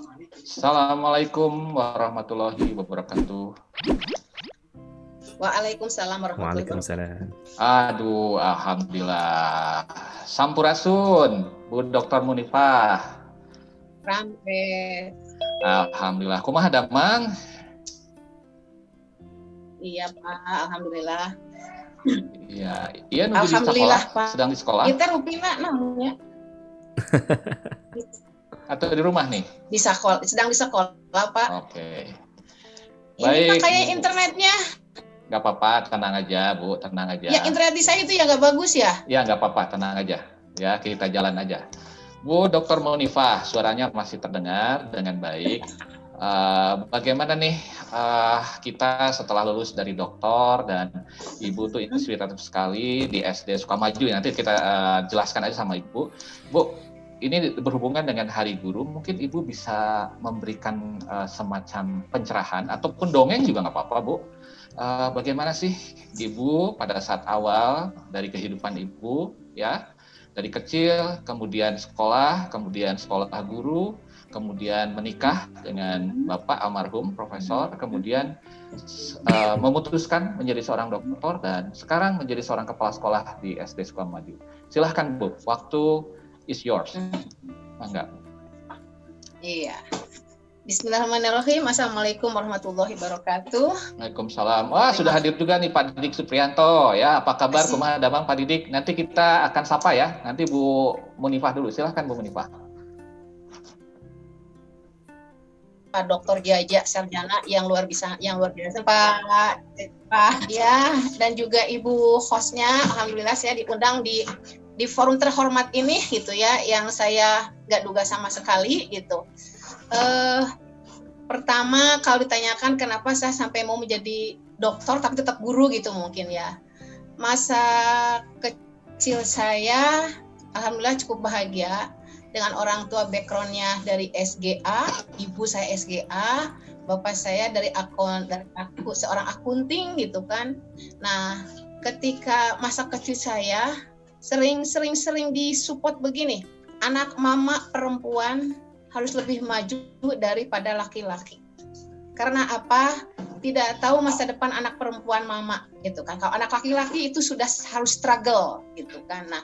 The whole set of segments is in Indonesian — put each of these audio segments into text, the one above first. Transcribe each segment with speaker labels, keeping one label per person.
Speaker 1: Assalamualaikum warahmatullahi wabarakatuh.
Speaker 2: Waalaikumsalam warahmatullahi wabarakatuh.
Speaker 1: Aduh, alhamdulillah. Sampurasun, Bu Dr. Munifah.
Speaker 2: Rampe.
Speaker 1: Alhamdulillah. Kumaha damang?
Speaker 2: Iya Pak, alhamdulillah.
Speaker 1: Iya nunggu di sekolah, Pak. Sedang di sekolah.
Speaker 2: Kita rupina namanya.
Speaker 1: Atau di rumah nih?
Speaker 2: Sedang di sekolah, Pak.
Speaker 1: Oke.
Speaker 2: Baik. Ini pakai internetnya.
Speaker 1: Gak apa-apa, tenang aja, Bu, tenang aja.
Speaker 2: Ya, internet di saya itu ya gak bagus ya?
Speaker 1: Ya, gak apa-apa, tenang aja. Ya, kita jalan aja. Bu Dr. Munifah, suaranya masih terdengar dengan baik. Bagaimana nih kita setelah lulus dari dokter dan Ibu tuh inspiratif sekali di SD Sukamaju. Nanti kita jelaskan aja sama Ibu. Bu, ini berhubungan dengan Hari Guru, mungkin Ibu bisa memberikan semacam pencerahan ataupun dongeng juga nggak apa-apa, Bu. Bagaimana sih Ibu pada saat awal dari kehidupan Ibu, ya, dari kecil, kemudian sekolah guru, kemudian menikah dengan Bapak almarhum Profesor, kemudian memutuskan menjadi seorang dokter dan sekarang menjadi seorang kepala sekolah di SD Sukamaju. Silahkan Bu, waktu is yours. Mangga.
Speaker 2: Iya. Bismillahirrahmanirrahim. Assalamualaikum warahmatullahi wabarakatuh.
Speaker 1: Waalaikumsalam. Wah, sudah hadir juga nih Pak Didik Supriyanto. Ya, apa kabar? Kumaha damang Pak Didik? Nanti kita akan sapa ya. Nanti Bu Munifah dulu. Silahkan Bu Munifah.
Speaker 2: Pak Dr. Jaja Sarjana yang luar biasa Pak ya, dan juga Ibu hostnya, alhamdulillah saya diundang di forum terhormat ini gitu ya, yang saya nggak duga sama sekali gitu. Pertama kalau ditanyakan kenapa saya sampai mau menjadi dokter tapi tetap guru gitu mungkin ya. Masa kecil saya alhamdulillah cukup bahagia dengan orang tua background-nya dari SGA, ibu saya SGA, bapak saya dari seorang akunting gitu kan. Nah, ketika masa kecil saya sering disupport begini, anak mama perempuan harus lebih maju daripada laki-laki. Karena apa? Tidak tahu masa depan anak perempuan mama gitu kan. Kalau anak laki-laki itu sudah harus struggle gitu kan. Nah,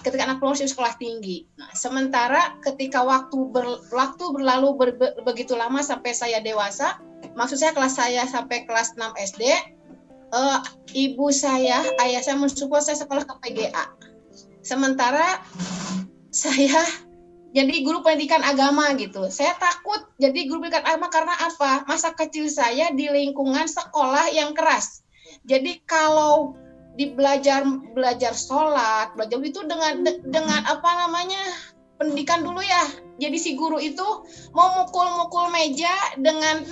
Speaker 2: ketika anak perempuan sudah sekolah tinggi. Nah, sementara ketika waktu berlalu begitu lama sampai saya dewasa, maksud saya sampai kelas 6 SD, ibu saya, ayah saya mensupport saya sekolah ke PGA. Sementara saya jadi guru pendidikan agama gitu. Saya takut jadi guru pendidikan agama karena apa? Masa kecil saya di lingkungan sekolah yang keras. Jadi kalau di belajar sholat, belajar itu dengan apa namanya? Pendidikan dulu ya. Jadi si guru itu mau mukul meja dengan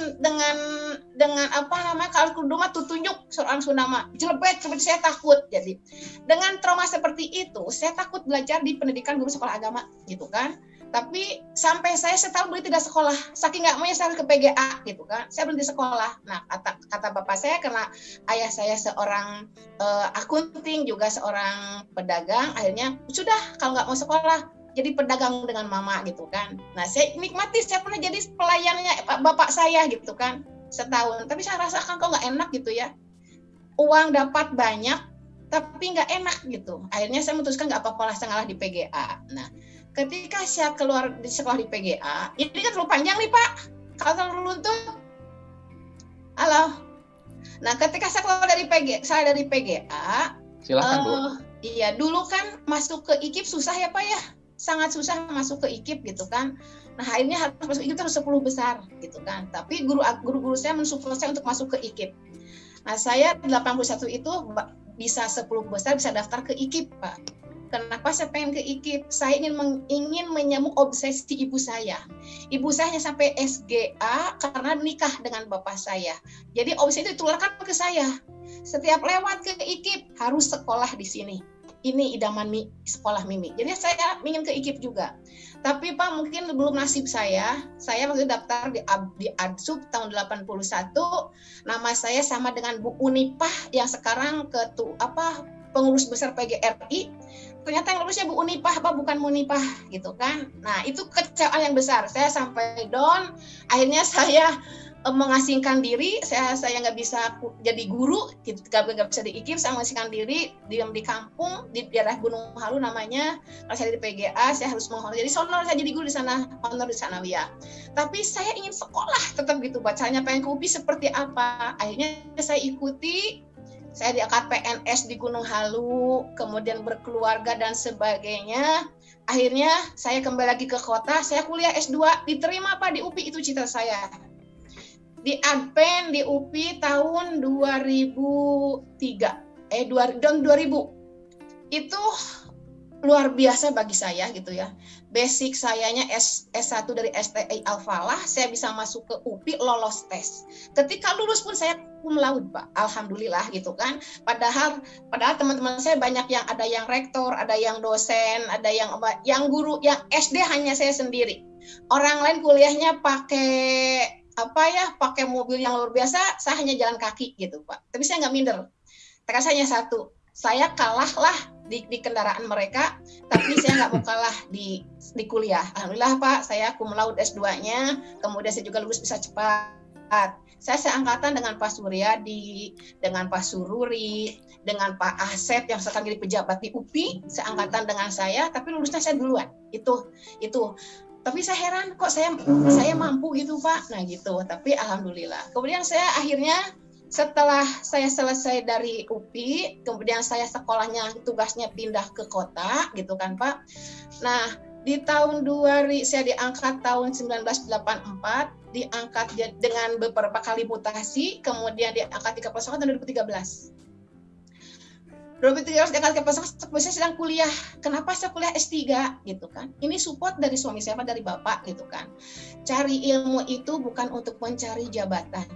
Speaker 2: apa namanya? Kalau kudu mah tunjuk seorang Sunda jelebet seperti saya takut. Jadi dengan trauma seperti itu, saya takut belajar di pendidikan guru sekolah agama gitu kan. Tapi sampai saya setahun berhenti tidak sekolah, saking nggak maunya saya ke PGA gitu kan, saya berhenti sekolah. Nah kata bapak saya, karena ayah saya seorang akunting juga seorang pedagang, akhirnya sudah kalau nggak mau sekolah jadi pedagang dengan mama gitu kan. Nah saya nikmati, saya pernah jadi pelayannya bapak saya gitu kan setahun, tapi saya rasakan kok nggak enak gitu ya, uang dapat banyak tapi nggak enak gitu. Akhirnya saya memutuskan nggak apa-apa lah, saya ngalah di PGA. Nah ketika saya keluar di sekolah di PGA, ini kan terlalu panjang nih Pak, kalau terlalu runtut. Halo. Nah, ketika saya keluar dari PGA,
Speaker 1: silakan Bu.
Speaker 2: Iya, dulu kan masuk ke IKIP susah ya Pak ya, sangat susah masuk ke IKIP gitu kan. Nah, akhirnya harus masuk IKIP harus 10 besar gitu kan. Tapi guru-guru saya mensupport saya untuk masuk ke IKIP. Nah, saya 81 itu bisa 10 besar bisa daftar ke IKIP Pak. Kenapa saya pengen ke IKIP? Saya ingin menyambung obsesi ibu saya. Ibu saya hanya sampai SGA karena nikah dengan bapak saya. Jadi obsesi itu ditularkan ke saya. Setiap lewat ke IKIP harus sekolah di sini. Ini idaman sekolah Mimi. Jadi saya ingin ke IKIP juga. Tapi Pak mungkin belum nasib saya waktu daftar di Adsub tahun 81. Nama saya sama dengan Bu Unipah yang sekarang pengurus besar PGRI. ternyata yang lulusnya Bu Unipah, apa bukan Munipah gitu kan. Nah itu kecewaan yang besar, saya sampai down, akhirnya saya mengasingkan diri, saya nggak bisa jadi guru, nggak bisa diikir, saya mengasingkan diri, diam di kampung, di daerah Gunung Halu namanya, kalau saya di PGA, saya harus menghonor, jadi honor saya jadi guru di sana, honor di Sanawiyah. Tapi saya ingin sekolah tetap gitu, bacanya pengen ke UPI seperti apa, akhirnya saya ikuti, saya diangkat PNS di Gunung Halu, kemudian berkeluarga dan sebagainya. Akhirnya saya kembali lagi ke kota, saya kuliah S2, diterima Pak di UPI, itu cita saya. Di Adpen di UPI tahun 2003, 2000. Itu luar biasa bagi saya gitu ya. Basic sayanya S1 dari STI Al-Falah, saya bisa masuk ke UPI, lolos tes. Ketika lulus pun saya cum laude, Pak. Alhamdulillah gitu kan. Padahal teman-teman saya banyak yang ada yang rektor, ada yang dosen, ada yang guru, yang SD hanya saya sendiri. Orang lain kuliahnya pakai pakai mobil yang luar biasa, saya hanya jalan kaki gitu Pak. Tapi saya nggak minder. Tekad saya hanya satu, saya kalah lah di kendaraan mereka, tapi saya nggak mau kalah di kuliah. Alhamdulillah Pak, saya cum laude S2-nya, kemudian saya juga lulus bisa cepat. Saya seangkatan dengan Pak Suryadi, dengan Pak Sururi, dengan Pak Asep yang sekarang jadi pejabat di UPI, seangkatan dengan saya, tapi lulusnya saya duluan. Itu. Tapi saya heran kok saya mampu gitu Pak. Nah gitu, tapi alhamdulillah. Kemudian saya akhirnya setelah saya selesai dari UPI, kemudian saya sekolahnya tugasnya pindah ke kota gitu kan Pak. Nah, di tahun 2000 saya diangkat tahun 1984, diangkat dengan beberapa kali mutasi, kemudian diangkat di Kapolsek tahun 2013. 2013 diangkat ke Kapolsek, saya sedang kuliah. Kenapa saya kuliah S3 gitu kan? Ini support dari suami saya, dari bapak gitu kan. Cari ilmu itu bukan untuk mencari jabatan.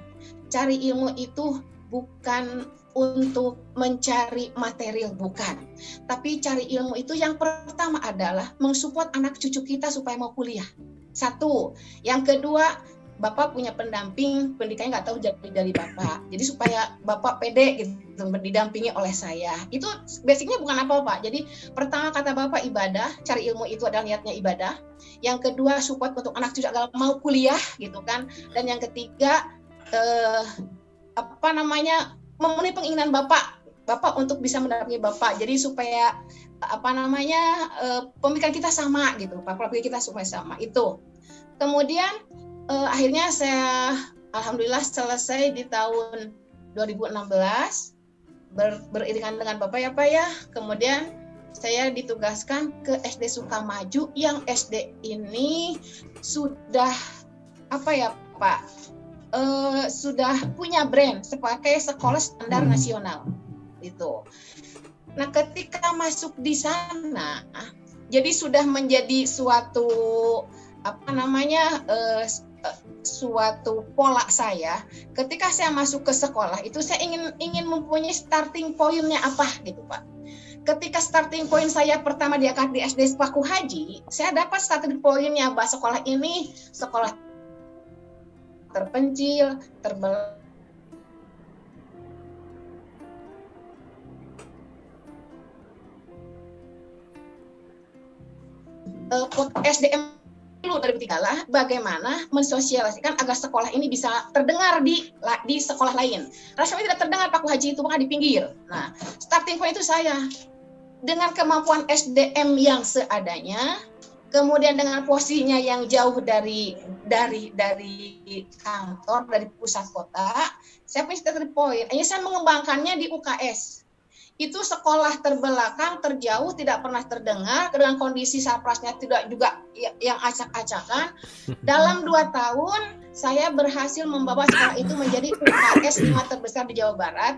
Speaker 2: Cari ilmu itu bukan untuk mencari material, bukan. Tapi cari ilmu itu yang pertama adalah mensupport anak cucu kita supaya mau kuliah. Satu. Yang kedua, Bapak punya pendamping, pendidikannya nggak tahu dari Bapak. Jadi supaya Bapak pede gitu, didampingi oleh saya. Itu basicnya bukan apa-apa. Jadi pertama kata Bapak ibadah, cari ilmu itu adalah niatnya ibadah. Yang kedua support untuk anak cucu agar mau kuliah gitu kan. Dan yang ketiga memenuhi keinginan Bapak untuk bisa mendampingi Bapak. Jadi supaya pemikiran kita sama gitu, pola pikir kita supaya sama. Itu. Kemudian akhirnya saya alhamdulillah selesai di tahun 2016 beriringan dengan Bapak ya Pak ya. Kemudian saya ditugaskan ke SD Sukamaju yang SD ini sudah Pak sudah punya brand sebagai sekolah standar nasional itu. Nah ketika masuk di sana jadi sudah menjadi suatu suatu pola saya. Ketika saya masuk ke sekolah itu saya ingin mempunyai starting point-nya apa gitu Pak. Ketika starting point saya pertama diangkat di SD Paku Haji, saya dapat starting point-nya bahwa sekolah ini sekolah terpencil, terbelah. SDM dulu dari Tikala, bagaimana mensosialisasikan agar sekolah ini bisa terdengar di sekolah lain. Rasanya tidak terdengar Paku Haji itu maka di pinggir. Nah, starting point itu saya dengan kemampuan SDM yang seadanya, kemudian dengan posisinya yang jauh dari kantor, dari pusat kota, saya punya starting point. Hanya saya mengembangkannya di UKS. Itu sekolah terbelakang, terjauh, tidak pernah terdengar, dengan kondisi saprasnya tidak juga yang acak-acakan. Dalam 2 tahun, saya berhasil membawa sekolah itu menjadi UKS 5 terbesar di Jawa Barat,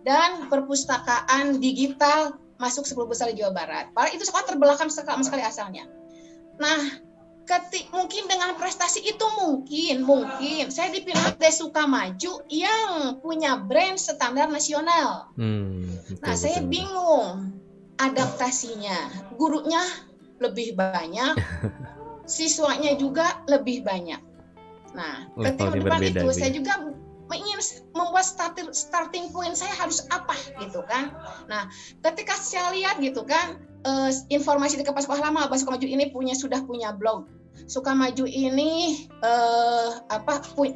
Speaker 2: dan perpustakaan digital masuk 10 besar di Jawa Barat. Padahal itu sekolah terbelakang sekali asalnya. Nah, mungkin dengan prestasi itu mungkin saya dipilih dari Sukamaju yang punya brand standar nasional. Nah, saya bingung adaptasinya. Gurunya lebih banyak, siswanya juga lebih banyak. Nah, ketika depan itu saya juga ingin membuat starting point saya harus apa gitu kan. Nah, ketika saya lihat gitu kan, informasi di Kepala Sekolah Lama, bahwa Sukamaju ini sudah punya blog. Sukamaju ini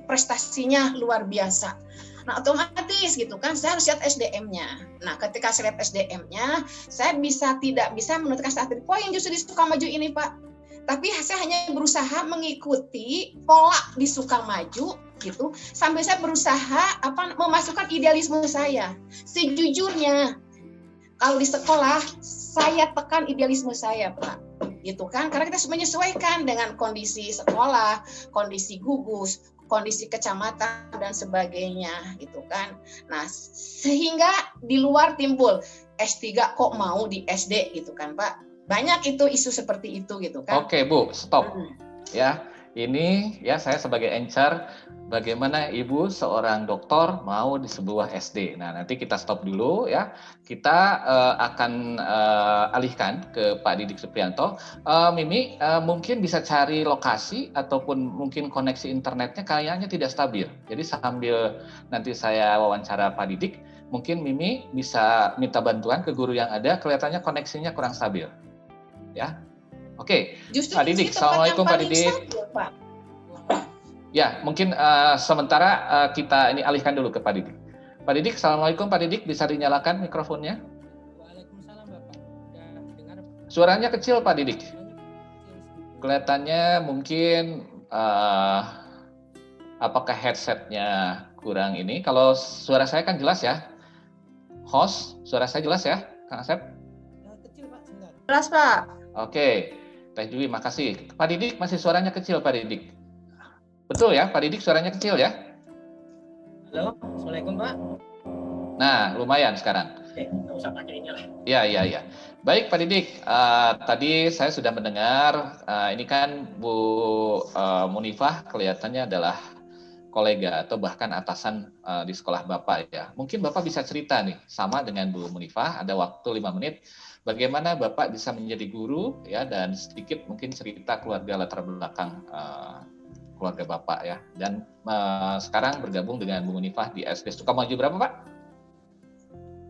Speaker 2: prestasinya luar biasa. Nah, otomatis gitu kan, saya harus lihat SDM-nya. Nah, ketika saya lihat SDM-nya, saya tidak bisa menentukan strategi poin justru di Sukamaju ini, Pak. Tapi saya hanya berusaha mengikuti pola di Sukamaju gitu, sambil saya berusaha memasukkan idealisme saya. Sejujurnya, kalau di sekolah saya tekan idealisme saya, Pak. Gitu kan? Karena kita menyesuaikan dengan kondisi sekolah, kondisi gugus, kondisi kecamatan dan sebagainya gitu kan. Nah, sehingga di luar timbul S3 kok mau di SD gitu kan, Pak. Banyak itu isu seperti itu gitu kan.
Speaker 1: Oke, Bu, stop. Ya, ini ya saya sebagai encer, bagaimana Ibu seorang dokter mau di sebuah SD. Nah, nanti kita stop dulu ya. Kita akan alihkan ke Pak Didik Suprianto. Mimi, mungkin bisa cari lokasi ataupun mungkin koneksi internetnya kayaknya tidak stabil. Jadi sambil nanti saya wawancara Pak Didik, mungkin Mimi bisa minta bantuan ke guru yang ada, kelihatannya koneksinya kurang stabil. Ya. Oke, Pak Didik. Assalamualaikum Pak Didik. Ya, mungkin sementara kita ini alihkan dulu ke Pak Didik. Pak Didik, Assalamualaikum Pak Didik, bisa dinyalakan mikrofonnya?
Speaker 3: Waalaikumsalam Bapak. Dengar?
Speaker 1: Suaranya kecil Pak Didik. Kelihatannya mungkin apakah headsetnya kurang ini? Kalau suara saya kan jelas ya. Host, suara saya jelas ya, Kang Asep?
Speaker 3: Kecil Pak, sebentar.
Speaker 2: Jelas, Pak.
Speaker 1: Oke, Teh Jui, makasih. Pak Didik masih suaranya kecil Pak Didik. Betul ya, Pak Didik suaranya kecil ya?
Speaker 3: Halo, Assalamualaikum Pak.
Speaker 1: Nah, lumayan sekarang.
Speaker 3: Oke, nggak usah pakai ini lah.
Speaker 1: Iya. Baik Pak Didik, tadi saya sudah mendengar, ini kan Bu Munifah kelihatannya adalah kolega atau bahkan atasan di sekolah Bapak ya. Mungkin Bapak bisa cerita nih, sama dengan Bu Munifah, ada waktu 5 menit, bagaimana Bapak bisa menjadi guru ya, dan sedikit mungkin cerita keluarga latar belakang keluarga Bapak ya. Dan sekarang bergabung dengan Bu Munifah di SD Sukamaju berapa Pak?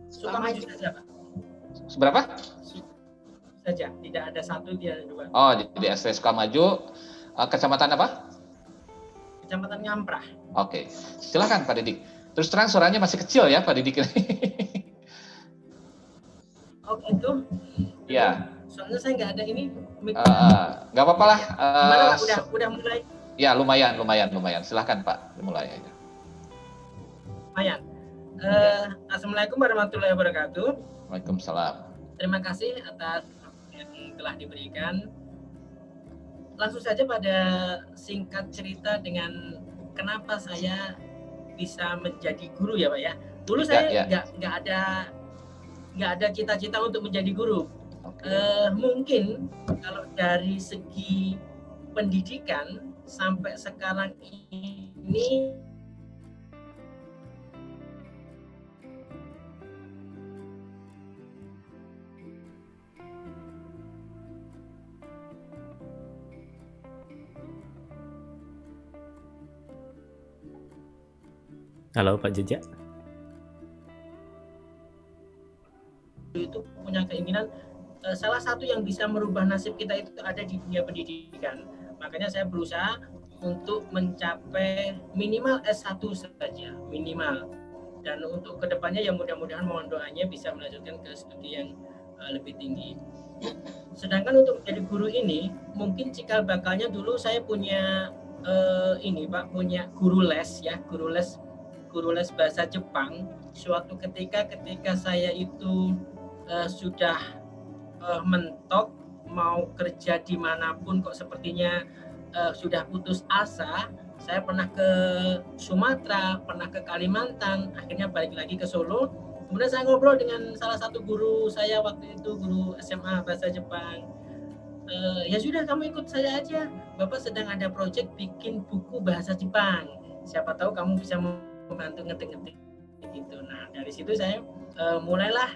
Speaker 3: Sukamaju saja Pak.
Speaker 1: Berapa?
Speaker 3: Saja, tidak ada satu, tidak ada dua.
Speaker 1: Oh, jadi SD Sukamaju, kecamatan apa?
Speaker 3: Kecamatan Ngamprah.
Speaker 1: Oke, silakan Pak Didik. Terus terang suaranya masih kecil ya Pak Didik ini.
Speaker 3: Oh gitu?
Speaker 1: Iya.
Speaker 3: Soalnya saya nggak ada ini.
Speaker 1: Nggak apa-apa lah.
Speaker 3: Gimana Pak? Udah mulai?
Speaker 1: Ya lumayan. Silahkan Pak, mulai aja.
Speaker 3: Lumayan. Assalamualaikum warahmatullahi wabarakatuh.
Speaker 1: Waalaikumsalam.
Speaker 3: Terima kasih atas yang telah diberikan. Langsung saja pada singkat cerita dengan kenapa saya bisa menjadi guru ya Pak ya. Dulu saya nggak ada cita-cita untuk menjadi guru. Mungkin kalau dari segi pendidikan sampai sekarang ini
Speaker 4: Halo Pak Jeja.
Speaker 3: Itu punya keinginan salah satu yang bisa merubah nasib kita itu ada di dunia pendidikan. Makanya saya berusaha untuk mencapai minimal S1 saja, minimal. Dan untuk kedepannya ya mudah-mudahan mohon doanya bisa melanjutkan ke studi yang lebih tinggi. Sedangkan untuk menjadi guru ini, mungkin cikal bakalnya dulu saya punya punya guru les ya, guru les bahasa Jepang. Suatu ketika saya itu sudah mentok mau kerja dimanapun kok sepertinya sudah putus asa. Saya pernah ke Sumatera, pernah ke Kalimantan, akhirnya balik lagi ke Solo. Kemudian saya ngobrol dengan salah satu guru saya waktu itu, guru SMA bahasa Jepang. Ya sudah, kamu ikut saya aja. Bapak sedang ada proyek bikin buku bahasa Jepang. Siapa tahu kamu bisa membantu ngetik-ngetik gitu. Nah, dari situ saya mulailah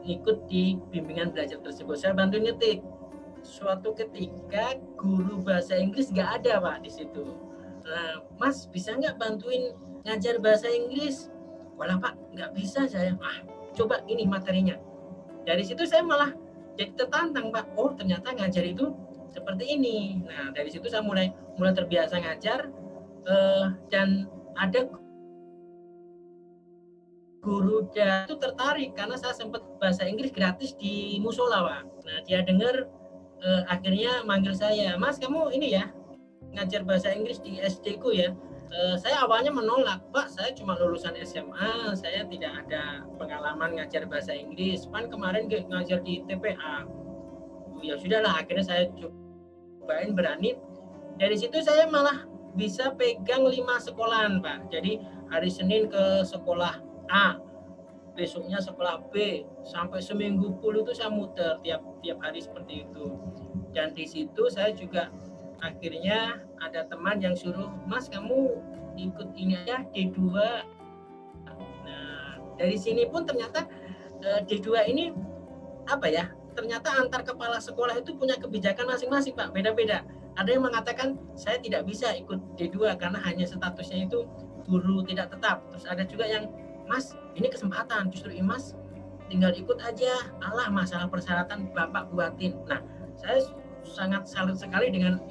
Speaker 3: ikut di bimbingan belajar tersebut. Saya bantu ngetik. Suatu ketika guru bahasa Inggris nggak ada Pak di situ. Nah, Mas bisa nggak bantuin ngajar bahasa Inggris? Walah Pak, nggak bisa saya. Coba ini materinya. Dari situ saya malah jadi tertantang Pak, oh ternyata ngajar itu seperti ini. Nah dari situ saya mulai terbiasa ngajar, dan ada guru dia itu tertarik karena saya sempat bahasa Inggris gratis di musola Pak. Nah dia dengar, akhirnya manggil saya, Mas kamu ini ya ngajar bahasa Inggris di SD ku ya. Saya awalnya menolak, Pak saya cuma lulusan SMA, saya tidak ada pengalaman ngajar bahasa Inggris, kan kemarin ngajar di TPA. Ya sudahlah, akhirnya saya cobain, berani. Dari situ saya malah bisa pegang 5 sekolahan Pak. Jadi hari Senin ke sekolah A, besoknya sekolah B, sampai seminggu full itu saya muter tiap hari seperti itu. Dan di situ saya juga akhirnya ada teman yang suruh, Mas kamu ikut ini aja D2. Nah dari sini pun ternyata D2 ini apa ya, ternyata antar kepala sekolah itu punya kebijakan masing-masing Pak, beda-beda. Ada yang mengatakan saya tidak bisa ikut D2 karena hanya statusnya itu guru tidak tetap. Terus ada juga yang, Mas ini kesempatan, justru Mas tinggal ikut aja, alah masalah persyaratan Bapak buatin. Nah saya sangat salut sekali dengan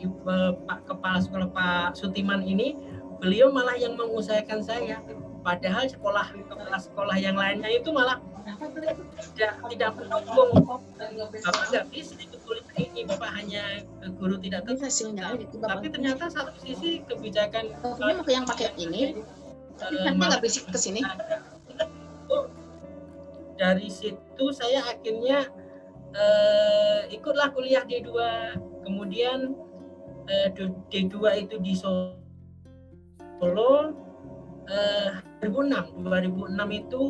Speaker 3: Pak Kepala Sekolah Pak Sutiman ini. Beliau malah yang mengusahakan saya, padahal kepala sekolah yang lainnya itu malah tidak mendukung. Bapak nggak bisa ikut kuliah ini, Bapak hanya guru tidak tetap. Tapi ternyata satu sisi kebijakan
Speaker 2: mau yang pakai ini nggak bisa ke sini.
Speaker 3: Dari situ saya akhirnya ikutlah kuliah D2. Kemudian D2 itu di Solo 2006 itu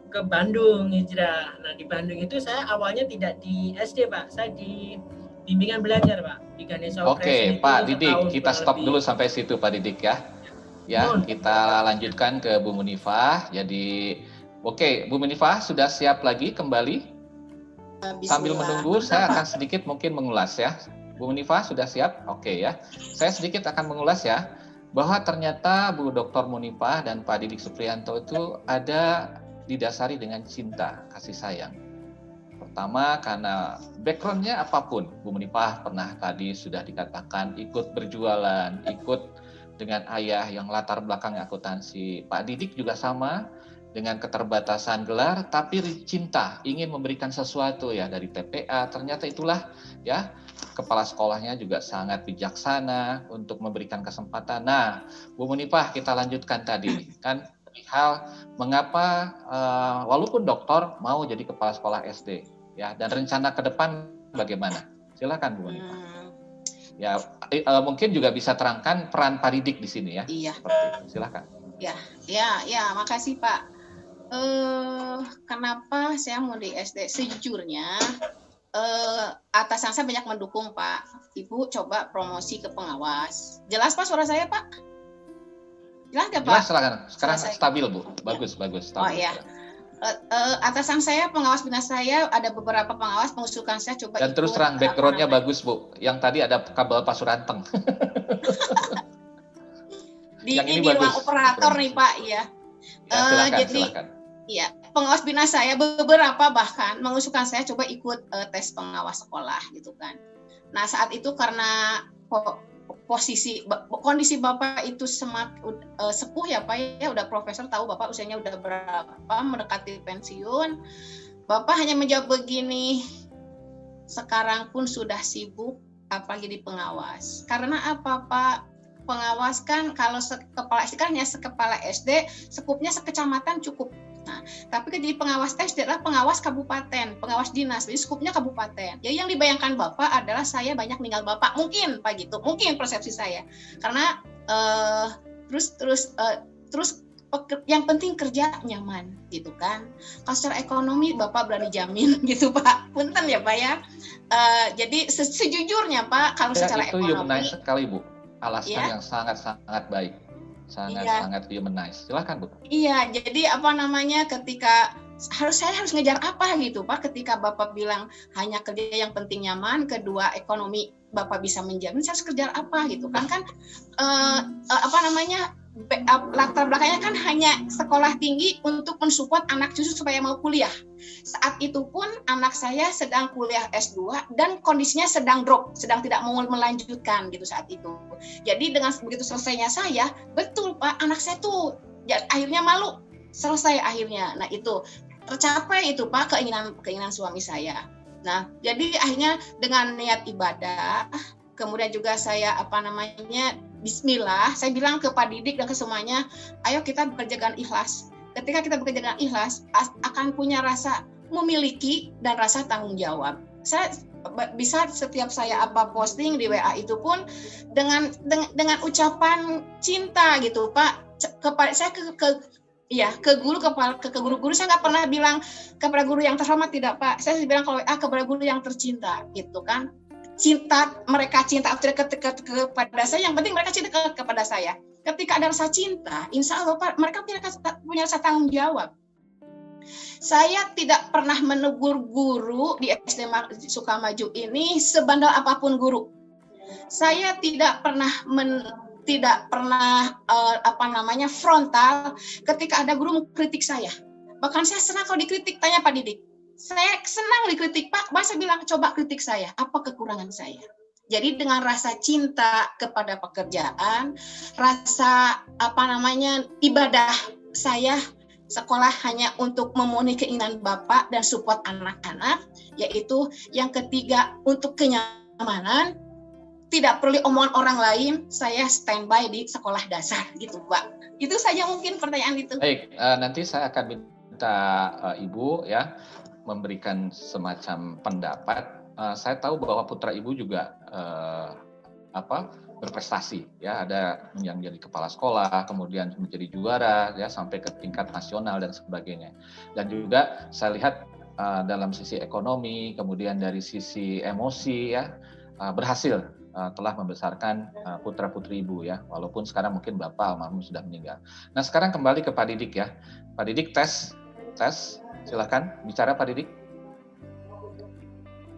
Speaker 3: ke Bandung hijrah. Nah di Bandung itu saya awalnya tidak di SD Pak, saya di bimbingan belajar Pak di Ganesha.
Speaker 1: Oke Pak Didik, kita stop dulu sampai situ Pak Didik ya. Ya kita lanjutkan ke Bu Munifah. Jadi oke Bu Munifah sudah siap lagi kembali? Sambil menunggu, saya akan sedikit mungkin mengulas ya. Bu Munifah sudah siap? Oke ya. Saya sedikit akan mengulas ya, bahwa ternyata Bu Dr. Munifah dan Pak Didik Supriyanto itu ada didasari dengan cinta, kasih sayang. Pertama, karena background-nya apapun. Bu Munifah pernah tadi sudah dikatakan ikut berjualan, ikut dengan ayah yang latar belakangnya akuntansi. Pak Didik juga sama, dengan keterbatasan gelar, tapi cinta, ingin memberikan sesuatu ya dari TPA. Ternyata itulah ya, kepala sekolahnya juga sangat bijaksana untuk memberikan kesempatan. Nah, Bu Munifah kita lanjutkan tadi kan hal mengapa walaupun doktor mau jadi kepala sekolah SD ya, dan rencana ke depan bagaimana? Silakan Bu Munifah. Ya, mungkin juga bisa terangkan peran Pak Didik di sini ya.
Speaker 2: Iya.
Speaker 1: Seperti itu. Silakan.
Speaker 2: Ya, makasih Pak. Kenapa saya mau di SD? Sejujurnya atasan saya banyak mendukung Pak. Ibu coba promosi ke pengawas. Jelas Pak suara saya Pak? Jelas nggak Pak?
Speaker 1: Jelas silakan. Sekarang stabil Bu. Bagus. Stabil.
Speaker 2: Oh iya. Atasan saya, pengawas bina saya, ada beberapa pengawas mengusulkan saya coba.
Speaker 1: Dan terus terang background-nya bagus Bu. Yang tadi ada kabel pasuranteng.
Speaker 2: Ini ruang operator nih Pak ya. Silakan. Ya, pengawas bina saya beberapa bahkan mengusulkan saya coba ikut tes pengawas sekolah gitu kan. Nah saat itu karena kondisi Bapak itu sepuh ya Pak ya, udah profesor, tahu Bapak usianya udah berapa, mendekati pensiun. Bapak hanya menjawab begini, sekarang pun sudah sibuk apalagi di pengawas. Karena apa Pak? Pengawas kan kalau kepala SD kan hanya sekepala SD, sekupnya sekecamatan cukup. Nah, tapi jadi pengawas SD adalah pengawas kabupaten, pengawas dinas, jadi skupnya kabupaten. Jadi yang dibayangkan Bapak adalah saya banyak ninggal Bapak, mungkin Pak gitu, mungkin persepsi saya. Karena terus yang penting kerja nyaman gitu kan. Kalau secara ekonomi Bapak berani jamin gitu Pak, punten ya Pak ya. Jadi sejujurnya Pak kalau secara
Speaker 1: itu
Speaker 2: ekonomi.
Speaker 1: Itu humanize sekali Bu, alasan yang sangat baik. Sangat humanize. Silakan Bu.
Speaker 2: Iya, jadi ketika saya harus ngejar apa gitu Pak, ketika Bapak bilang hanya kerja yang penting nyaman, kedua ekonomi Bapak bisa menjamin, saya harus kejar apa gitu kan latar belakangnya kan hanya sekolah tinggi untuk mensupport anak cucu supaya mau kuliah. Saat itu pun anak saya sedang kuliah S2 dan kondisinya sedang drop, sedang tidak mau melanjutkan gitu saat itu. Jadi dengan begitu selesainya saya, betul Pak, anak saya tuh ya, akhirnya malu, selesai akhirnya. Nah itu tercapai itu Pak keinginan suami saya. Nah jadi akhirnya dengan niat ibadah, kemudian juga saya Bismillah, saya bilang ke Pak Didik dan ke semuanya, ayo kita bekerja dengan ikhlas. Ketika kita bekerja dengan ikhlas, akan punya rasa memiliki dan rasa tanggung jawab. Saya bisa setiap saya posting di WA itu pun dengan ucapan cinta gitu, Pak. Kepada saya ke guru-guru saya nggak pernah bilang kepada guru yang terhormat, tidak Pak. Saya bilang kalau kepada guru yang tercinta, gitu kan. Mereka cinta kepada saya, yang penting mereka cinta kepada saya. Ketika ada rasa cinta, insya Allah Pak, mereka punya rasa tanggung jawab. Saya tidak pernah menegur guru di SD Sukamaju ini sebandel apapun guru. Saya tidak pernah frontal ketika ada guru mengkritik saya. Bahkan saya senang kalau dikritik, tanya Pak Didik. Saya senang dikritik, Pak. Saya bilang, coba kritik saya. Apa kekurangan saya? Jadi dengan rasa cinta kepada pekerjaan, rasa ibadah saya sekolah hanya untuk memenuhi keinginan Bapak dan support anak-anak, yaitu yang ketiga untuk kenyamanan, tidak perlu omongan orang lain, saya standby di sekolah dasar gitu Pak. Itu saja mungkin pertanyaan itu.
Speaker 1: Baik, nanti saya akan minta Ibu ya memberikan semacam pendapat. Saya tahu bahwa putra Ibu juga berprestasi ya, ada yang jadi kepala sekolah, kemudian menjadi juara ya sampai ke tingkat nasional dan sebagainya. Dan juga saya lihat dalam sisi ekonomi, kemudian dari sisi emosi ya, berhasil telah membesarkan putra-putri Ibu ya, walaupun sekarang mungkin Bapak almarhum sudah meninggal. Nah, sekarang kembali ke Pak Didik ya. Pak Didik tes. Silakan bicara Pak Didik.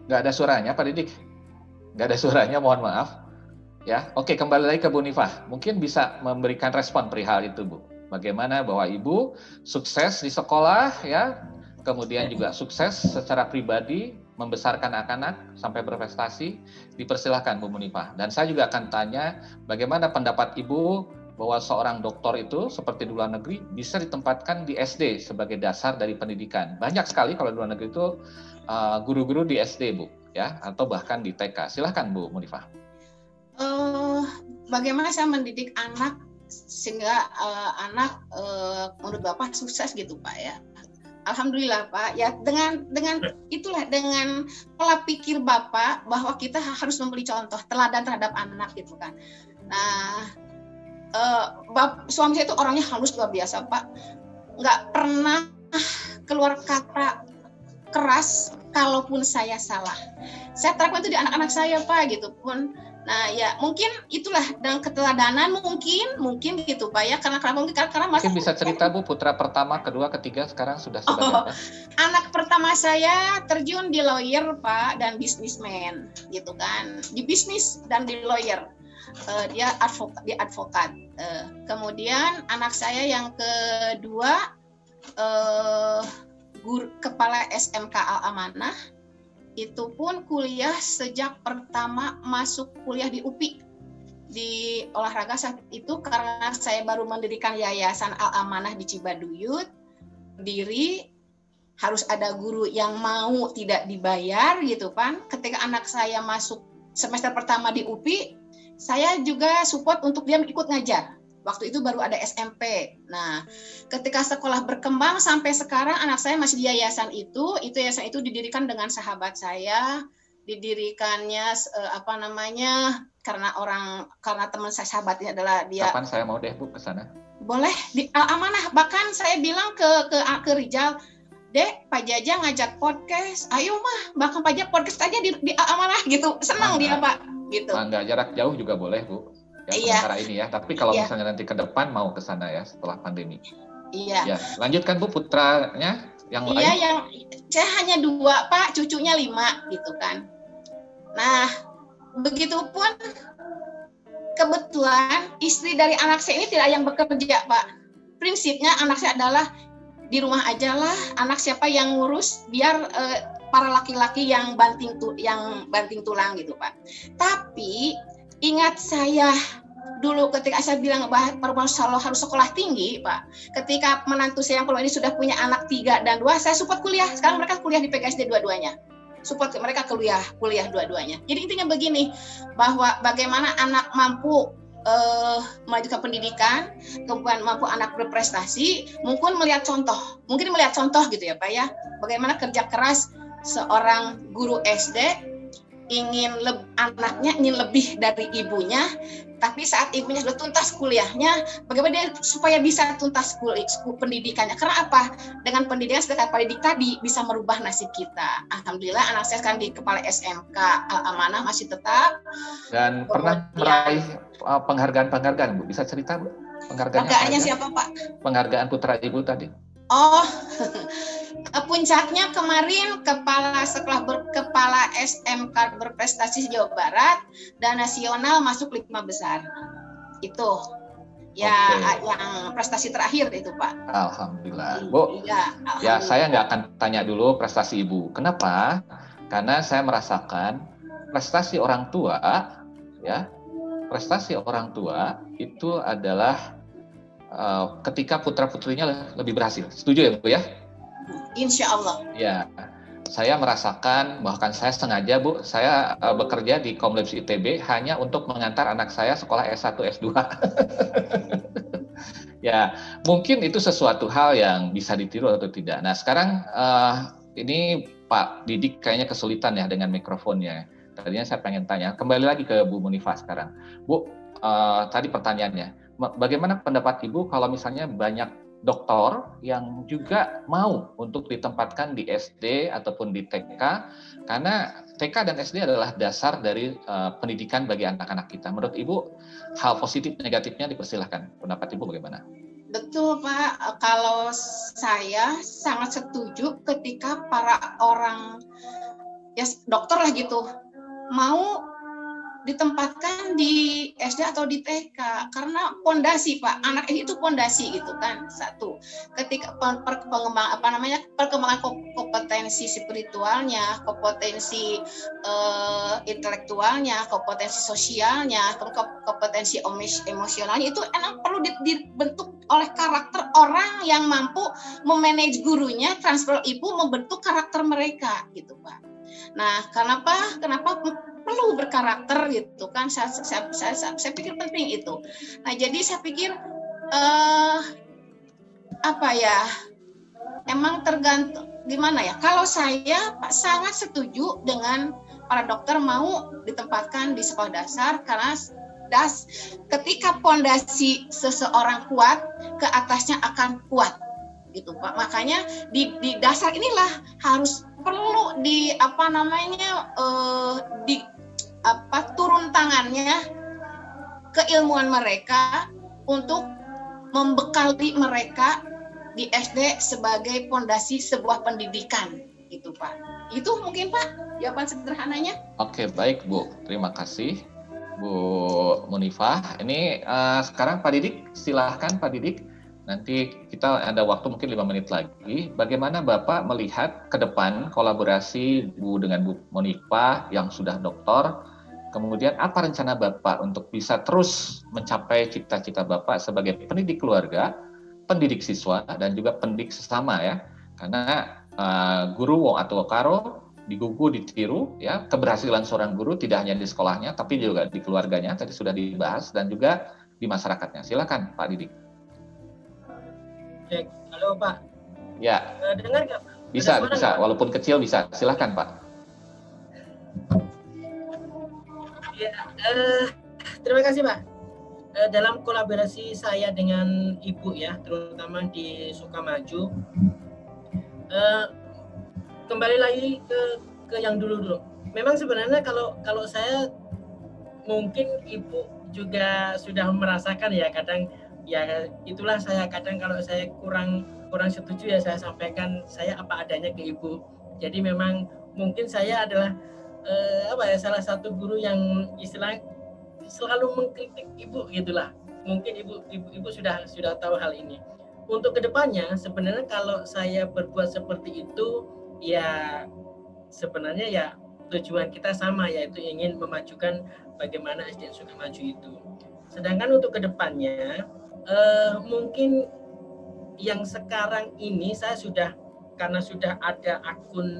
Speaker 1: Nggak ada suaranya Pak Didik. Nggak ada suaranya, mohon maaf. Ya, oke, kembali lagi ke Bu Nifah. Mungkin bisa memberikan respon perihal itu Bu. Bagaimana bahwa Ibu sukses di sekolah ya, kemudian juga sukses secara pribadi membesarkan anak-anak sampai berprestasi. Dipersilahkan Bu Nifah. Dan saya juga akan tanya bagaimana pendapat Ibu bahwa seorang doktor itu seperti di luar negeri bisa ditempatkan di SD sebagai dasar dari pendidikan. Banyak sekali kalau di luar negeri itu guru-guru di SD Bu, ya, atau bahkan di TK. Silahkan Bu Munifah.
Speaker 2: Bagaimana saya mendidik anak sehingga anak menurut Bapak sukses gitu Pak ya. Alhamdulillah Pak ya, dengan pola pikir Bapak bahwa kita harus memberi contoh teladan terhadap anak gitu kan. Nah, suami saya itu orangnya halus luar biasa Pak, nggak pernah keluar kata keras kalaupun saya salah. Saya terapkan itu di anak-anak saya Pak gitu pun. Nah ya mungkin itulah dengan keteladanan mungkin gitu Pak ya, karena
Speaker 1: mungkin bisa cerita Bu, putra pertama, kedua, ketiga sekarang sudah sebagai apa?
Speaker 2: Anak pertama saya terjun di lawyer Pak dan bisnismen gitu kan, di bisnis dan di lawyer. Dia advokat. Kemudian anak saya yang kedua kepala SMK Al-Amanah, itu pun kuliah sejak pertama masuk kuliah di UPI di olahraga saat itu, karena saya baru mendirikan yayasan Al-Amanah di Cibaduyut, berdiri harus ada guru yang mau tidak dibayar gitu kan. Ketika anak saya masuk semester pertama di UPI, saya juga support untuk dia ikut ngajar. Waktu itu baru ada SMP. Nah, ketika sekolah berkembang sampai sekarang anak saya masih di yayasan itu yayasan itu didirikan dengan sahabat saya, didirikannya karena teman saya sahabatnya adalah dia.
Speaker 1: Kapan saya mau deh Bu ke sana?
Speaker 2: Boleh di Al-Amanah, bahkan saya bilang ke Rijal, Dek, Pak Jaja ngajak podcast, ayo mah, bahkan Pak Jaja podcast aja di Al-Amanah gitu, senang dia Pak. Gitu.
Speaker 1: Nggak jarak jauh juga boleh Bu, ya, sementara ini ya. Tapi kalau misalnya nanti ke depan mau ke sana ya setelah pandemi.
Speaker 2: Iya.
Speaker 1: Ya, lanjutkan Bu, putranya yang lain.
Speaker 2: Iya, yang saya hanya 2 Pak, cucunya 5 gitu kan. Nah, begitupun kebetulan istri dari anak saya ini tidak yang bekerja, Pak. Prinsipnya anak saya adalah di rumah aja lah, anak siapa yang ngurus, biar para laki-laki yang banting tulang gitu, Pak. Tapi ingat saya dulu ketika saya bilang perempuan harus sekolah tinggi, Pak. Ketika menantu saya yang perempuan ini sudah punya anak 3 dan 2, saya support kuliah. Sekarang mereka kuliah di PGSD dua-duanya. Support mereka kuliah dua-duanya. Jadi intinya begini, bahwa bagaimana anak mampu melanjutkan pendidikan, kemudian mampu anak berprestasi, mungkin melihat contoh gitu ya, Pak ya. Bagaimana kerja keras seorang guru SD anaknya ingin lebih dari ibunya, tapi saat ibunya sudah tuntas kuliahnya, bagaimana dia supaya bisa tuntas pendidikannya? Karena apa? Dengan pendidikan seperti Pak Didik tadi bisa merubah nasib kita. Alhamdulillah anak saya sekarang di kepala SMK Al-Amanah masih tetap.
Speaker 1: Dan pernah meraih penghargaan Bu. Bisa cerita Bu?
Speaker 2: Penghargaannya siapa Pak?
Speaker 1: Penghargaan putra Ibu tadi.
Speaker 2: Oh, puncaknya kemarin kepala SMK berprestasi Jawa Barat dan nasional masuk 5 besar. Itu ya yang prestasi terakhir itu Pak.
Speaker 1: Alhamdulillah. Bu, ya saya nggak akan tanya dulu prestasi Ibu. Kenapa? Karena saya merasakan prestasi orang tua, ya, prestasi orang tua itu adalah ketika putra-putrinya lebih berhasil. Setuju ya Bu ya?
Speaker 2: Insya Allah.
Speaker 1: Ya, saya merasakan, bahkan saya sengaja Bu, saya bekerja di Komlabs ITB hanya untuk mengantar anak saya sekolah S1, S2. Ya, mungkin itu sesuatu hal yang bisa ditiru atau tidak. Nah, sekarang ini Pak Didik kayaknya kesulitan ya dengan mikrofonnya. Tadinya saya pengen tanya, kembali lagi ke Bu Munifah sekarang. Bu, tadi pertanyaannya, bagaimana pendapat Ibu kalau misalnya banyak dokter yang juga mau untuk ditempatkan di SD ataupun di TK, karena TK dan SD adalah dasar dari pendidikan bagi anak-anak kita. Menurut Ibu, hal positif negatifnya dipersilahkan. Pendapat Ibu bagaimana?
Speaker 2: Betul Pak, kalau saya sangat setuju ketika para orang ya dokter lah gitu mau ditempatkan di SD atau di TK karena pondasi Pak, anak ini itu pondasi gitu kan. Satu, ketika perkembangan kompetensi spiritualnya, kompetensi intelektualnya, kompetensi sosialnya, kompetensi emosionalnya itu emang perlu dibentuk oleh karakter orang yang mampu memanage gurunya, transfer ibu membentuk karakter mereka gitu Pak. Nah, kenapa perlu berkarakter gitu kan? Saya pikir penting itu. Nah, jadi saya pikir apa ya? Emang tergantung gimana ya? Kalau saya Pak sangat setuju dengan para dokter mau ditempatkan di sekolah dasar karena ketika pondasi seseorang kuat, ke atasnya akan kuat gitu Pak. Makanya di dasar inilah harus perlu turun tangannya keilmuan mereka untuk membekali mereka di SD sebagai pondasi sebuah pendidikan gitu Pak. Itu mungkin Pak jawaban sederhananya.
Speaker 1: Oke, baik Bu, terima kasih Bu Munifah. Ini sekarang Pak Didik, silahkan Pak Didik. Nanti kita ada waktu mungkin 5 menit lagi. Bagaimana Bapak melihat ke depan kolaborasi Bu dengan Bu Munifah yang sudah doktor? Kemudian apa rencana Bapak untuk bisa terus mencapai cita-cita Bapak sebagai pendidik keluarga, pendidik siswa, dan juga pendidik sesama ya? Karena guru wong atau karo digugu ditiru ya, keberhasilan seorang guru tidak hanya di sekolahnya tapi juga di keluarganya, tadi sudah dibahas, dan juga di masyarakatnya. Silakan Pak Didik.
Speaker 3: Halo Pak.
Speaker 1: Ya.
Speaker 3: Dengar nggak Pak?
Speaker 1: Bisa, walaupun kecil bisa. Silakan Pak.
Speaker 3: Ya, terima kasih Pak. Dalam kolaborasi saya dengan Ibu ya, terutama di Sukamaju, kembali lagi ke yang dulu. Memang sebenarnya kalau saya mungkin Ibu juga sudah merasakan ya, kadang ya itulah saya kadang kalau saya kurang setuju ya saya sampaikan saya apa adanya ke Ibu. Jadi memang mungkin saya adalah salah satu guru yang istilah selalu mengkritik ibu gitulah. Mungkin ibu sudah tahu hal ini. Untuk kedepannya sebenarnya kalau saya berbuat seperti itu ya sebenarnya ya tujuan kita sama, yaitu ingin memajukan bagaimana SDN Sukamaju itu. Sedangkan untuk kedepannya mungkin yang sekarang ini saya sudah, karena sudah ada akun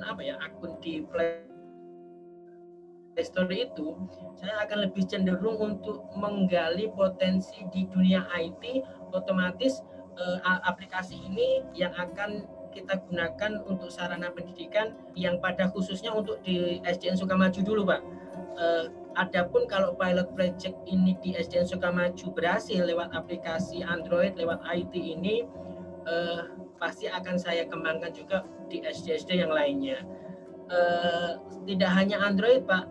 Speaker 3: di Play Store itu, saya akan lebih cenderung untuk menggali potensi di dunia IT. Otomatis aplikasi ini yang akan kita gunakan untuk sarana pendidikan yang pada khususnya untuk di SDN Sukamaju dulu, Pak. Adapun kalau pilot project ini di SDN Sukamaju berhasil lewat aplikasi Android, lewat IT ini, pasti akan saya kembangkan juga di SD-SD yang lainnya. Tidak hanya Android, Pak,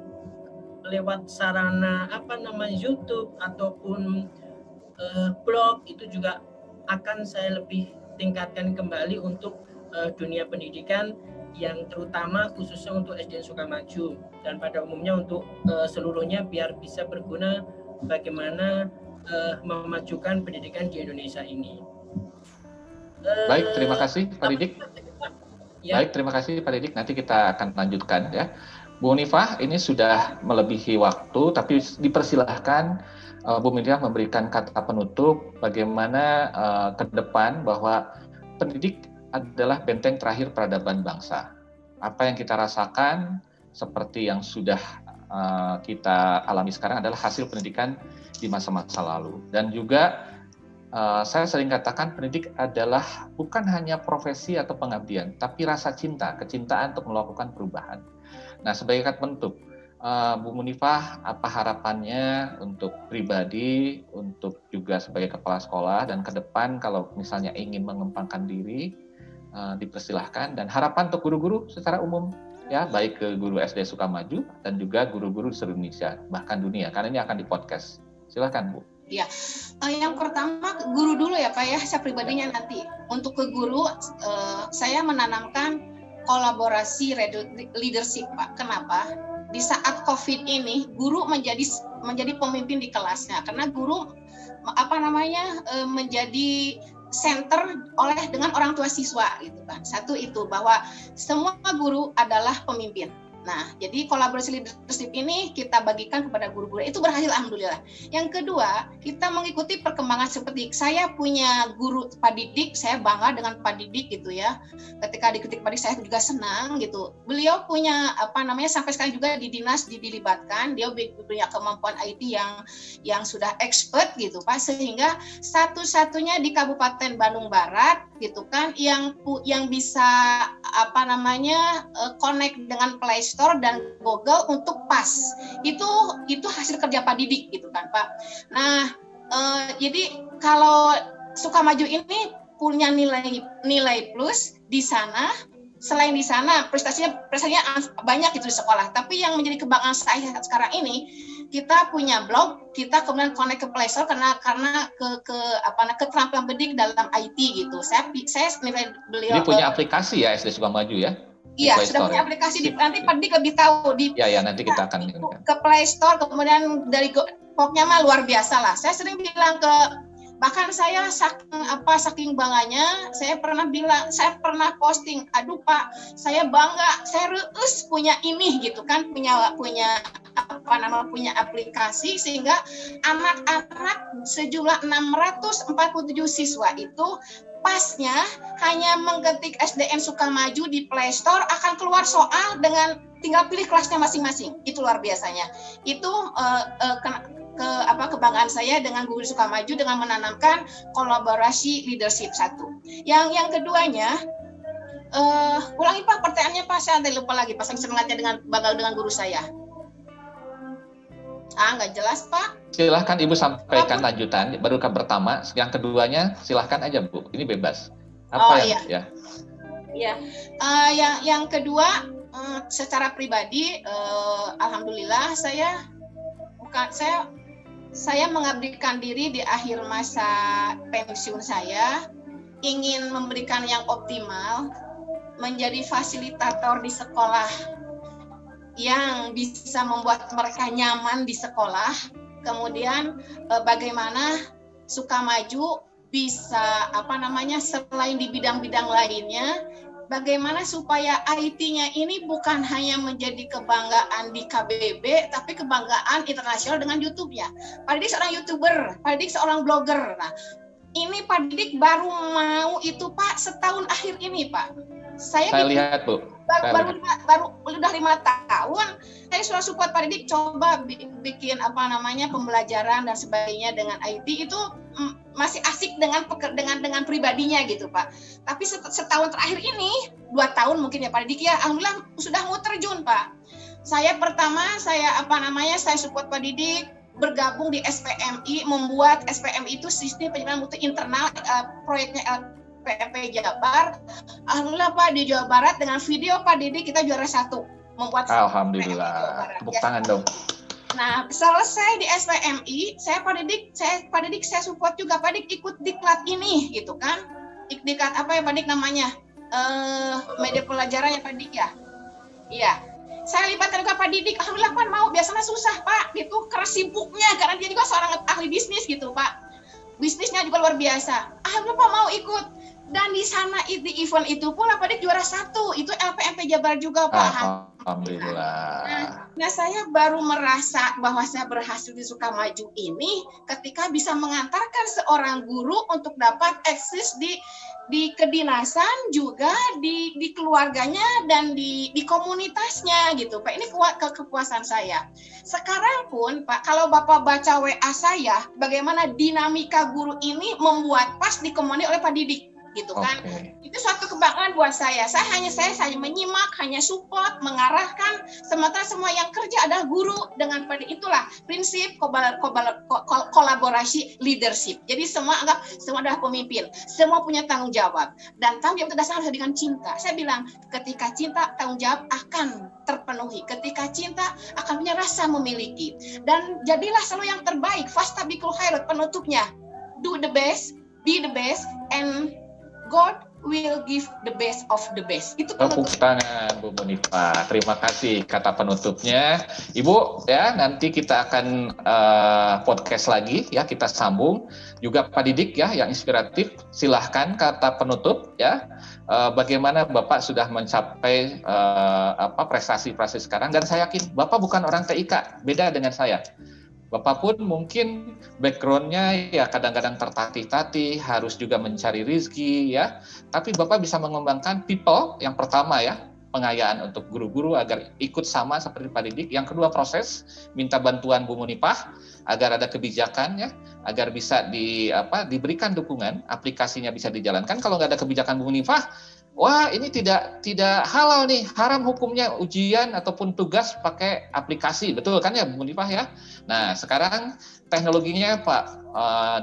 Speaker 3: lewat sarana YouTube ataupun blog itu juga akan saya lebih tingkatkan kembali untuk dunia pendidikan yang terutama khususnya untuk SDN Sukamaju dan pada umumnya untuk seluruhnya biar bisa berguna bagaimana memajukan pendidikan di Indonesia ini.
Speaker 1: Baik, terima kasih Pak Didik. Ya. Baik, terima kasih Pak Didik. Nanti kita akan lanjutkan ya. Bu Munifah, ini sudah melebihi waktu, tapi dipersilahkan Bu Munifah memberikan kata penutup bagaimana ke depan bahwa pendidik adalah benteng terakhir peradaban bangsa. Apa yang kita rasakan seperti yang sudah kita alami sekarang adalah hasil pendidikan di masa-masa lalu. Dan juga saya sering katakan pendidik adalah bukan hanya profesi atau pengabdian, tapi rasa cinta, kecintaan untuk melakukan perubahan. Nah, sebagai kata penutup, Bu Munifah, apa harapannya untuk pribadi, untuk juga sebagai kepala sekolah, dan ke depan kalau misalnya ingin mengembangkan diri, dipersilahkan, dan harapan untuk guru-guru secara umum, ya, baik ke guru SD Sukamaju dan juga guru-guru di seluruh Indonesia, bahkan dunia, karena ini akan di podcast. Silakan, Bu.
Speaker 2: Ya, yang pertama guru dulu ya Pak ya, saya pribadinya nanti. Untuk ke guru, saya menanamkan kolaborasi leadership Pak. Kenapa? Di saat COVID ini, guru menjadi pemimpin di kelasnya, karena guru menjadi center dengan orang tua siswa gitu kan. Satu itu bahwa semua guru adalah pemimpin. Nah, jadi kolaborasi leadership ini kita bagikan kepada guru-guru. Itu berhasil alhamdulillah. Yang kedua, kita mengikuti perkembangan seperti saya punya guru Pak Didik, saya bangga dengan Pak Didik gitu ya. Ketika diketik Pak Didik saya juga senang gitu. Beliau punya sampai sekarang juga di dinas dilibatkan, dia punya kemampuan IT yang sudah expert gitu Pak, sehingga satu-satunya di Kabupaten Bandung Barat gitu kan yang bisa connect dengan Play Store dan Google untuk pas. Itu hasil kerja Pak Didik gitu kan Pak. Nah, jadi kalau Sukamaju ini punya nilai plus di sana. Selain di sana prestasinya banyak gitu di sekolah. Tapi yang menjadi kebanggaan saya sekarang ini, kita punya blog, kita kemudian connect ke Play Store karena keterampilan pendidik dalam IT gitu. Saya nilai beliau.
Speaker 1: Ini punya aplikasi ya SD Sukamaju ya?
Speaker 2: Iya, sudah punya aplikasi. Nanti Pak Didik lebih tahu
Speaker 1: nanti kita akan
Speaker 2: ke Play Store, kemudian dari pokoknya mah luar biasa lah. Saya sering bilang bahkan saya saking bangganya, saya pernah posting, aduh Pak, saya bangga, saya reus punya ini gitu kan, punya aplikasi sehingga anak-anak sejumlah 647 siswa itu pasnya hanya mengketik SDN Sukamaju di Play Store akan keluar soal dengan tinggal pilih kelasnya masing-masing. Itu luar biasanya. Itu kebanggaan saya dengan guru Sukamaju dengan menanamkan kolaborasi leadership satu. Yang keduanya, ulangi Pak pertanyaannya Pak, saya lupa lagi pas semangatnya dengan bangga dengan guru saya. Nggak jelas Pak.
Speaker 1: Silahkan Ibu sampaikan lanjutan. Baru pertama, yang keduanya silahkan aja Bu. Ini bebas.
Speaker 2: Yang kedua, secara pribadi, alhamdulillah saya mengabdikan diri di akhir masa pensiun saya, ingin memberikan yang optimal, menjadi fasilitator di sekolah yang bisa membuat mereka nyaman di sekolah, kemudian bagaimana Sukamaju bisa selain di bidang-bidang lainnya, bagaimana supaya IT-nya ini bukan hanya menjadi kebanggaan di KBB, tapi kebanggaan internasional dengan YouTube-nya. Pak Didik seorang YouTuber, Pak Didik seorang blogger. Nah, ini Pak Didik baru mau itu Pak setahun akhir ini Pak. Saya
Speaker 1: lihat Bu.
Speaker 2: Baru udah 5 tahun saya sudah support Pak Didik coba bikin pembelajaran dan sebagainya dengan IT itu masih asik dengan pribadinya gitu Pak. Tapi setahun terakhir ini 2 tahun mungkin ya Pak Didik ya, alhamdulillah sudah mau terjun Pak. Saya support Pak Didik bergabung di SPMI, membuat SPMI itu sistem penyimpanan mutu internal, proyeknya PMP Jabar. Alhamdulillah Pak, di Jawa Barat dengan video Pak Didik kita juara 1 membuat.
Speaker 1: Alhamdulillah, tepuk tangan dong.
Speaker 2: Nah, selesai di SPMI, Pak Didik saya support juga Pak Didik ikut diklat ini gitu kan. Diklat apa ya Pak Didik namanya? Media pelajaran ya Pak Didik ya? Iya. Saya libatkan juga Pak Didik, alhamdulillah Pak mau, biasanya susah Pak, gitu, keras sibuknya, karena dia juga seorang ahli bisnis gitu Pak. Bisnisnya juga luar biasa. Alhamdulillah Pak mau ikut. Dan di sana di event itu pun Pak Didik juara 1, itu LPMP Jabar juga Pak.
Speaker 1: Alhamdulillah.
Speaker 2: Nah saya baru merasa bahwa saya berhasil di Sukamaju ini ketika bisa mengantarkan seorang guru untuk dapat eksis di kedinasan juga di keluarganya dan di komunitasnya gitu Pak. Ini kepuasan saya. Sekarang pun Pak, kalau Bapak baca WA saya, bagaimana dinamika guru ini membuat pas dikomandi oleh Pak Didik gitu kan. Itu suatu kebanggaan buat saya. Saya hanya menyimak, hanya support, mengarahkan, sementara semua yang kerja adalah guru dengan pada itulah prinsip kolaborasi leadership. Jadi semua adalah pemimpin, semua punya tanggung jawab dan tanggung jawab dasar harus dengan cinta. Saya bilang ketika cinta tanggung jawab akan terpenuhi, ketika cinta akan punya rasa memiliki dan jadilah selalu yang terbaik. Fastabiqul khairat, penutupnya do the best, be the best, and God will give the best of the best. Itu
Speaker 1: tepuk tangan Bu Munifah. Terima kasih kata penutupnya. Ibu ya, nanti kita akan podcast lagi ya, kita sambung. Juga Pak Didik ya yang inspiratif. Silahkan kata penutup ya. Bagaimana Bapak sudah mencapai prestasi-prestasi sekarang, dan saya yakin Bapak bukan orang TIK, beda dengan saya. Bapak pun mungkin background-nya ya kadang-kadang tertatih-tatih, harus juga mencari rezeki ya. Tapi Bapak bisa mengembangkan people, yang pertama ya, pengayaan untuk guru-guru agar ikut sama seperti Pak Didik. Yang kedua proses, minta bantuan Bu Munifah agar ada kebijakan ya, agar bisa diberikan dukungan, aplikasinya bisa dijalankan. Kalau nggak ada kebijakan Bu Munifah, wah ini tidak halal nih, haram hukumnya ujian ataupun tugas pakai aplikasi, betul kan ya Bu Munifah ya? Nah sekarang teknologinya Pak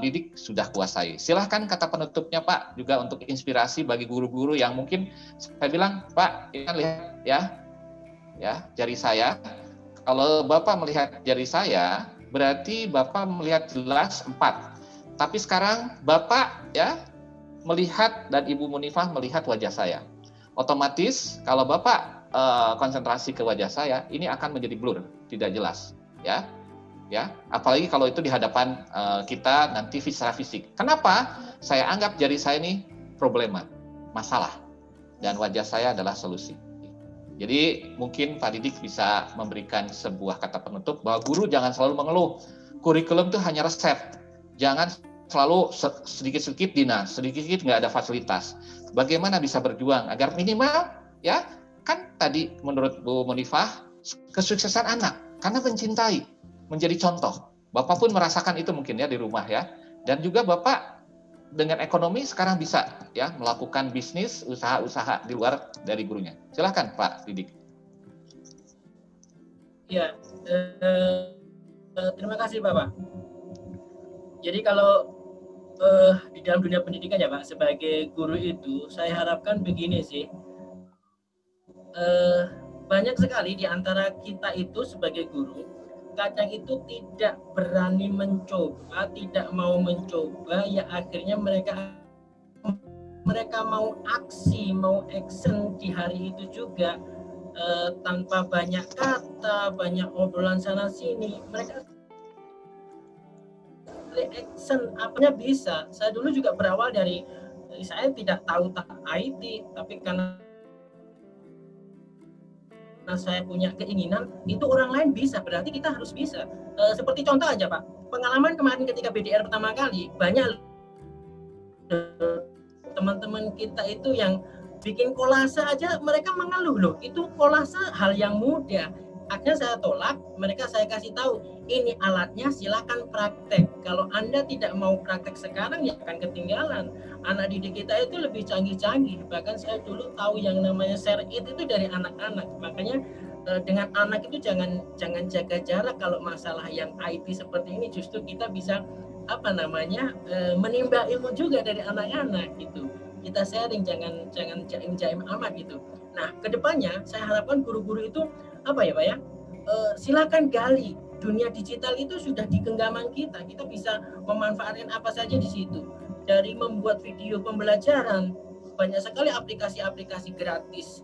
Speaker 1: Didik sudah kuasai. Silahkan kata penutupnya Pak, juga untuk inspirasi bagi guru-guru yang mungkin saya bilang Pak, ini kan lihat ya jari saya. Kalau Bapak melihat jari saya, berarti Bapak melihat jelas 4. Tapi sekarang Bapak ya melihat dan Ibu Munifah melihat wajah saya. Otomatis kalau Bapak konsentrasi ke wajah saya, ini akan menjadi blur, tidak jelas, ya. Apalagi kalau itu di hadapan kita nanti secara fisik. Kenapa? Saya anggap jari saya ini problema, masalah, dan wajah saya adalah solusi. Jadi mungkin Pak Didik bisa memberikan sebuah kata penutup bahwa guru jangan selalu mengeluh. Kurikulum itu hanya resep, jangan selalu sedikit-sedikit dinas, sedikit-sedikit nggak ada fasilitas. Bagaimana bisa berjuang agar minimal ya, kan tadi menurut Bu Munifah kesuksesan anak karena mencintai, menjadi contoh. Bapak pun merasakan itu mungkin ya di rumah ya. Dan juga Bapak dengan ekonomi sekarang bisa ya melakukan bisnis, usaha-usaha di luar dari gurunya. Silahkan Pak Didik.
Speaker 3: Ya, terima kasih Bapak. Jadi kalau di dalam dunia pendidikan ya Pak, sebagai guru itu saya harapkan begini sih, banyak sekali di antara kita itu sebagai guru kadang itu tidak berani mencoba, tidak mau mencoba, ya akhirnya mereka mau aksi, mau action di hari itu juga tanpa banyak kata, banyak obrolan sana sini, mereka play action, apanya bisa. Saya dulu juga berawal dari saya tidak tahu IT, tapi karena saya punya keinginan, itu orang lain bisa, berarti kita harus bisa. Seperti contoh aja Pak, pengalaman kemarin ketika BDR pertama kali, banyak teman-teman kita itu yang bikin kolase aja mereka mengeluh loh, itu kolase hal yang mudah. Akhirnya saya tolak, mereka saya kasih tahu, ini alatnya silakan praktek. Kalau Anda tidak mau praktek sekarang ya akan ketinggalan. Anak didik kita itu lebih canggih-canggih. Bahkan saya dulu tahu yang namanya share it itu dari anak-anak. Makanya dengan anak itu jangan jaga jarak. Kalau masalah yang IT seperti ini justru kita bisa menimba ilmu juga dari anak-anak gitu. Kita sharing, jangan jaim-jaim amat gitu. Nah, kedepannya saya harapkan guru-guru itu silakan gali. Dunia digital itu sudah di genggaman kita. Kita bisa memanfaatkan apa saja di situ. Dari membuat video pembelajaran, banyak sekali aplikasi-aplikasi gratis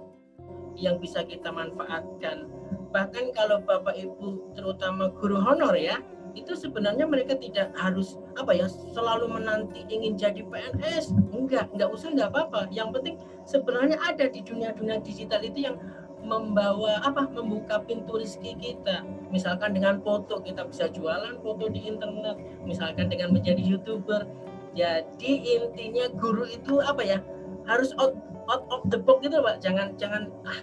Speaker 3: yang bisa kita manfaatkan. Bahkan kalau Bapak Ibu terutama guru honor ya, itu sebenarnya mereka tidak harus selalu menanti ingin jadi PNS. Enggak usah, enggak apa-apa. Yang penting sebenarnya ada di dunia digital itu yang membuka pintu rezeki kita. Misalkan dengan foto kita bisa jualan foto di internet, misalkan dengan menjadi YouTuber. Jadi intinya guru itu harus out of the box gitu Pak. Jangan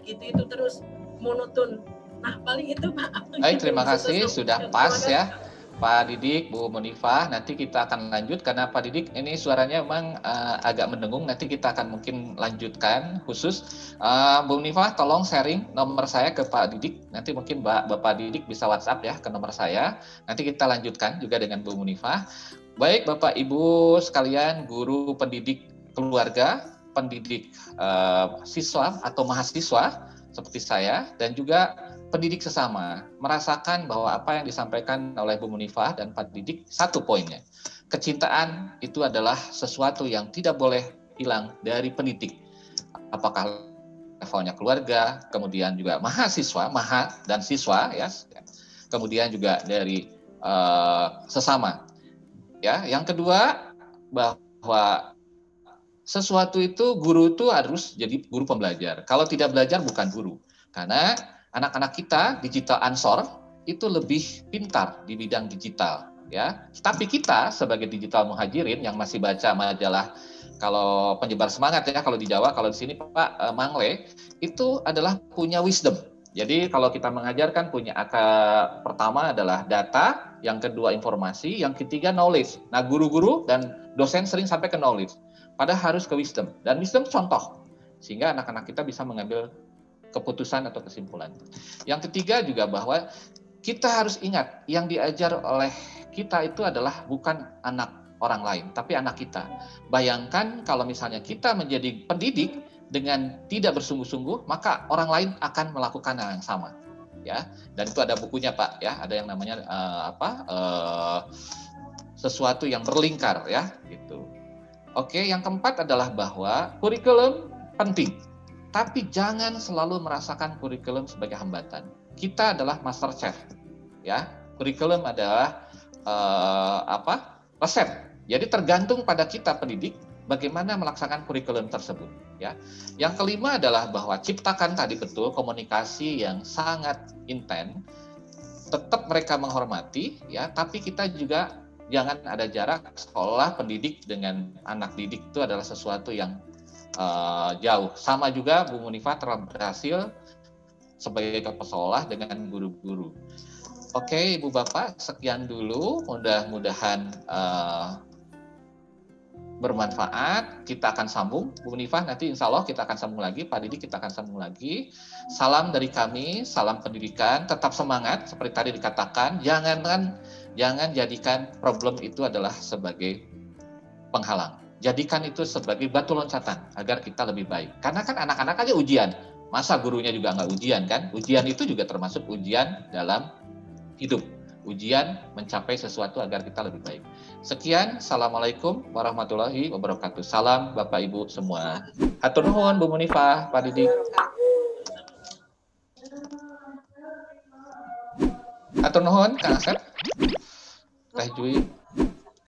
Speaker 3: gitu terus monoton. Nah, paling itu Pak.
Speaker 1: Baik, terima kasih sudah pas ya. Pak Didik, Bu Munifah, nanti kita akan lanjut karena Pak Didik ini suaranya memang agak mendengung, nanti kita akan mungkin lanjutkan khusus. Bu Munifah tolong sharing nomor saya ke Pak Didik, nanti mungkin Bapak Didik bisa WhatsApp ya ke nomor saya, nanti kita lanjutkan juga dengan Bu Munifah. Baik Bapak Ibu sekalian, guru pendidik keluarga, pendidik siswa atau mahasiswa seperti saya, dan juga pendidik sesama, merasakan bahwa apa yang disampaikan oleh Bu Munifah dan Pak Didik, satu poinnya, kecintaan itu adalah sesuatu yang tidak boleh hilang dari pendidik. Apakah levelnya keluarga, kemudian juga mahasiswa, dan siswa, ya, kemudian juga dari sesama. Ya, yang kedua, bahwa sesuatu itu guru itu harus jadi guru pembelajar. Kalau tidak belajar bukan guru, karena anak-anak kita digital ansor itu lebih pintar di bidang digital, ya. Tapi kita sebagai digital muhajirin yang masih baca majalah, kalau penyebar semangat ya, kalau di Jawa, kalau di sini Pak Mangle, itu adalah punya wisdom. Jadi kalau kita mengajarkan punya akar pertama adalah data, yang kedua informasi, yang ketiga knowledge. Nah, guru-guru dan dosen sering sampai ke knowledge, padahal harus ke wisdom. Dan wisdom contoh, sehingga anak-anak kita bisa mengambil keputusan atau kesimpulan. Yang ketiga juga bahwa kita harus ingat yang diajar oleh kita itu adalah bukan anak orang lain, tapi anak kita. Bayangkan kalau misalnya kita menjadi pendidik dengan tidak bersungguh-sungguh, maka orang lain akan melakukan hal yang sama. Ya, dan itu ada bukunya Pak. Ya, ada yang namanya sesuatu yang berlingkar ya, gitu. Oke, yang keempat adalah bahwa kurikulum penting. Tapi jangan selalu merasakan kurikulum sebagai hambatan. Kita adalah master chef, ya. Kurikulum adalah resep. Jadi tergantung pada kita pendidik bagaimana melaksanakan kurikulum tersebut, ya. Yang kelima adalah bahwa ciptakan tadi betul komunikasi yang sangat intens. Tetap mereka menghormati, ya. Tapi kita juga jangan ada jarak. Sekolah pendidik dengan anak didik itu adalah sesuatu yang jauh. Sama juga Bu Munifah telah berhasil sebagai kepala sekolah dengan guru-guru. Oke, Ibu Bapak, sekian dulu. Mudah-mudahan bermanfaat. Kita akan sambung. Bu Munifah, nanti insya Allah kita akan sambung lagi. Pak Didik, kita akan sambung lagi. Salam dari kami, salam pendidikan. Tetap semangat, seperti tadi dikatakan. Jangan jadikan problem itu adalah sebagai penghalang. Jadikan itu sebagai batu loncatan agar kita lebih baik. Karena kan anak-anak aja ujian. Masa gurunya juga nggak ujian kan? Ujian itu juga termasuk ujian dalam hidup. Ujian mencapai sesuatu agar kita lebih baik. Sekian, Assalamualaikum warahmatullahi wabarakatuh. Salam Bapak Ibu semua. Hatur nuhun Bu Munifah, Pak Didik. Hatur nuhun Kang Asep, Teh Jui.